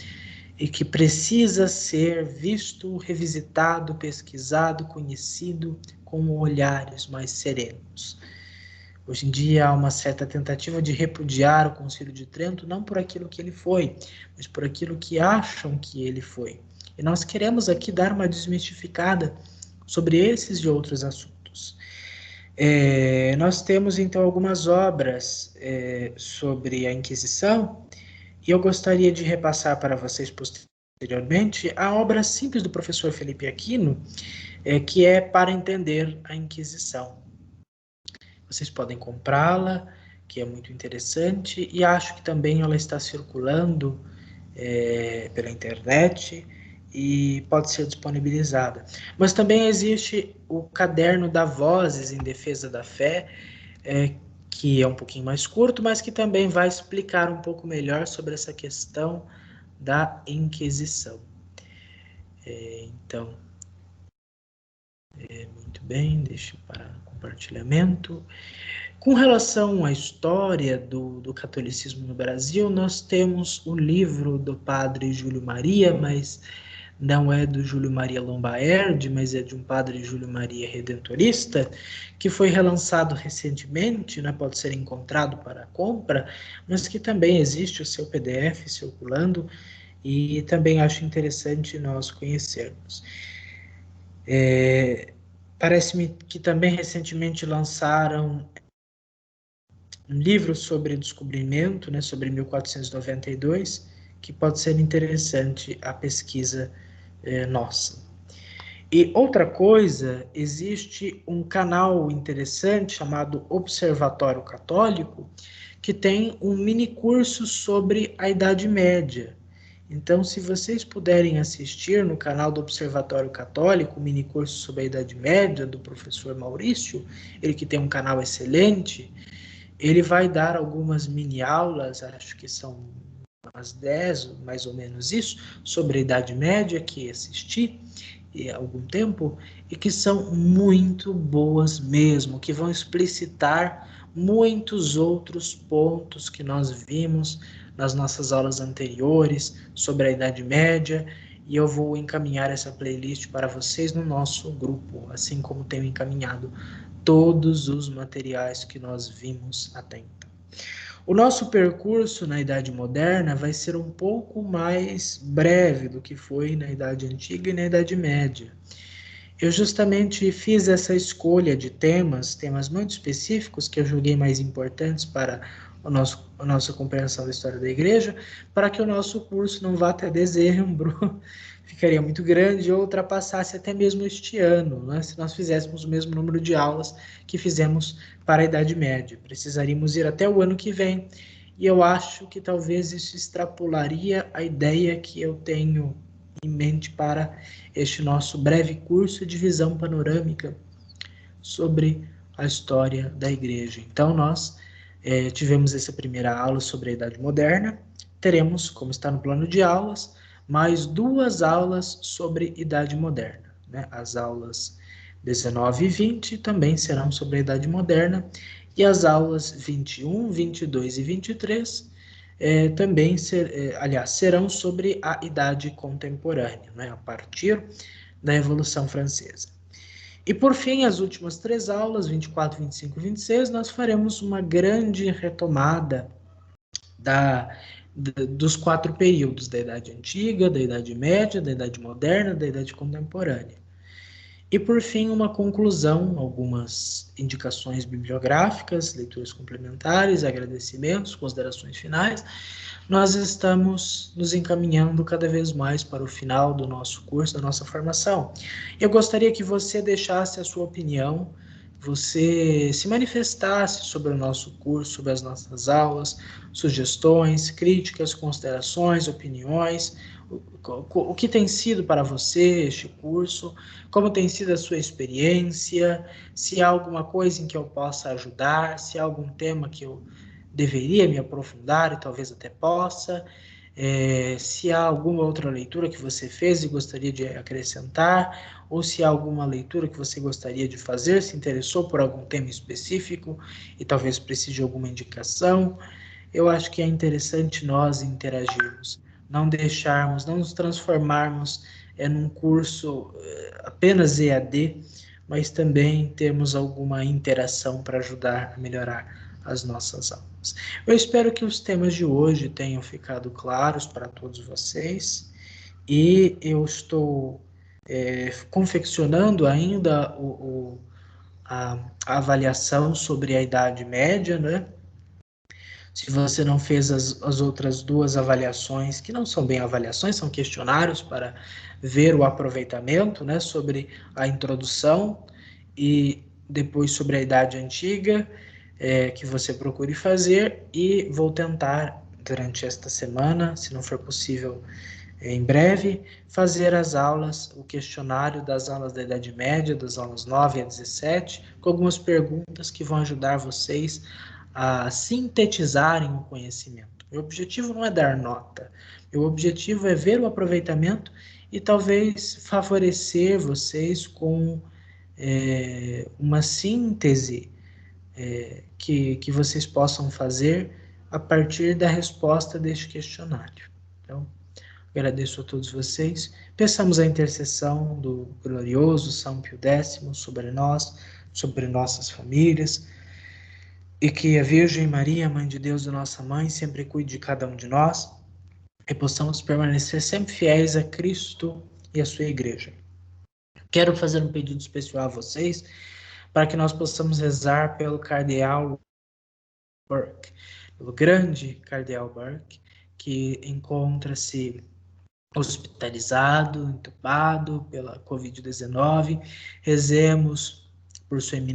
e que precisa ser visto, revisitado, pesquisado, conhecido com olhares mais serenos. Hoje em dia há uma certa tentativa de repudiar o Concílio de Trento, não por aquilo que ele foi, mas por aquilo que acham que ele foi. E nós queremos aqui dar uma desmistificada sobre esses e outros assuntos. Nós temos então algumas obras sobre a Inquisição, e eu gostaria de repassar para vocês posteriormente a obra simples do professor Felipe Aquino, que é Para Entender a Inquisição. Vocês podem comprá-la, que é muito interessante, e acho que também ela está circulando pela internet e pode ser disponibilizada. Mas também existe o Caderno da Vozes em Defesa da Fé, que é um pouquinho mais curto, mas que também vai explicar um pouco melhor sobre essa questão da Inquisição. Então, muito bem, deixa eu parar o compartilhamento. Com relação à história do catolicismo no Brasil, nós temos o livro do padre Júlio Maria, mas não é do Júlio Maria Lombaerdi, mas é de um padre Júlio Maria Redentorista, que foi relançado recentemente, né, pode ser encontrado para compra, mas que também existe o seu PDF circulando, e também acho interessante nós conhecermos. Parece-me que também recentemente lançaram um livro sobre descobrimento, né, sobre 1492, que pode ser interessante a pesquisa nossa. E outra coisa, existe um canal interessante chamado Observatório Católico, que tem um mini curso sobre a Idade Média. Então, se vocês puderem assistir no canal do Observatório Católico, o mini curso sobre a Idade Média, do professor Maurício, ele que tem um canal excelente, ele vai dar algumas mini aulas, acho que são umas 10, mais ou menos isso, sobre a Idade Média, que assisti há algum tempo, e que são muito boas mesmo, que vão explicitar muitos outros pontos que nós vimos nas nossas aulas anteriores sobre a Idade Média, e eu vou encaminhar essa playlist para vocês no nosso grupo, assim como tenho encaminhado todos os materiais que nós vimos até então. O nosso percurso na Idade Moderna vai ser um pouco mais breve do que foi na Idade Antiga e na Idade Média. Eu justamente fiz essa escolha de temas muito específicos que eu julguei mais importantes para a nossa compreensão da história da Igreja, para que o nosso curso não vá até dezembro, ficaria muito grande, ou ultrapassasse até mesmo este ano, né? Se nós fizéssemos o mesmo número de aulas que fizemos para a Idade Média. Precisaríamos ir até o ano que vem, e eu acho que talvez isso extrapolaria a ideia que eu tenho em mente para este nosso breve curso de visão panorâmica sobre a história da Igreja. Então, nós tivemos essa primeira aula sobre a Idade Moderna, teremos, como está no plano de aulas, mais 2 aulas sobre Idade Moderna, né? As aulas 19 e 20 também serão sobre a Idade Moderna, e as aulas 21, 22 e 23 também serão sobre a Idade Contemporânea, né? A partir da Revolução Francesa. E por fim, as últimas 3 aulas, 24, 25 e 26, nós faremos uma grande retomada dos 4 períodos, da Idade Antiga, da Idade Média, da Idade Moderna, da Idade Contemporânea. E, por fim, uma conclusão, algumas indicações bibliográficas, leituras complementares, agradecimentos, considerações finais. Nós estamos nos encaminhando cada vez mais para o final do nosso curso, da nossa formação. Eu gostaria que você deixasse a sua opinião, você se manifestasse sobre o nosso curso, sobre as nossas aulas, sugestões, críticas, considerações, opiniões, o que tem sido para você este curso, como tem sido a sua experiência, se há alguma coisa em que eu possa ajudar, se há algum tema que eu deveria me aprofundar e talvez até possa, se há alguma outra leitura que você fez e gostaria de acrescentar, ou se há alguma leitura que você gostaria de fazer, se interessou por algum tema específico e talvez precise de alguma indicação. Eu acho que é interessante nós interagirmos, não deixarmos, não nos transformarmos num curso apenas EAD, mas também termos alguma interação para ajudar a melhorar as nossas aulas. Eu espero que os temas de hoje tenham ficado claros para todos vocês e eu estou confeccionando ainda a avaliação sobre a Idade Média, né? Se você não fez as outras 2 avaliações, que não são bem avaliações, são questionários para ver o aproveitamento, né, sobre a introdução e depois sobre a Idade Antiga, que você procure fazer, e vou tentar, durante esta semana, se não for possível em breve, fazer as aulas, o questionário das aulas da Idade Média, das aulas 9 a 17, com algumas perguntas que vão ajudar vocês a sintetizarem o conhecimento. Meu objetivo não é dar nota, meu objetivo é ver o aproveitamento e talvez favorecer vocês com uma síntese que vocês possam fazer a partir da resposta deste questionário. Então, agradeço a todos vocês. Peçamos a intercessão do glorioso São Pio X sobre nós, sobre nossas famílias, e que a Virgem Maria, Mãe de Deus e nossa Mãe, sempre cuide de cada um de nós e possamos permanecer sempre fiéis a Cristo e a sua Igreja. Quero fazer um pedido especial a vocês para que nós possamos rezar pelo Cardeal Burke, pelo grande Cardeal Burke, que encontra-se hospitalizado, entubado pela Covid-19. Rezemos por sua eminência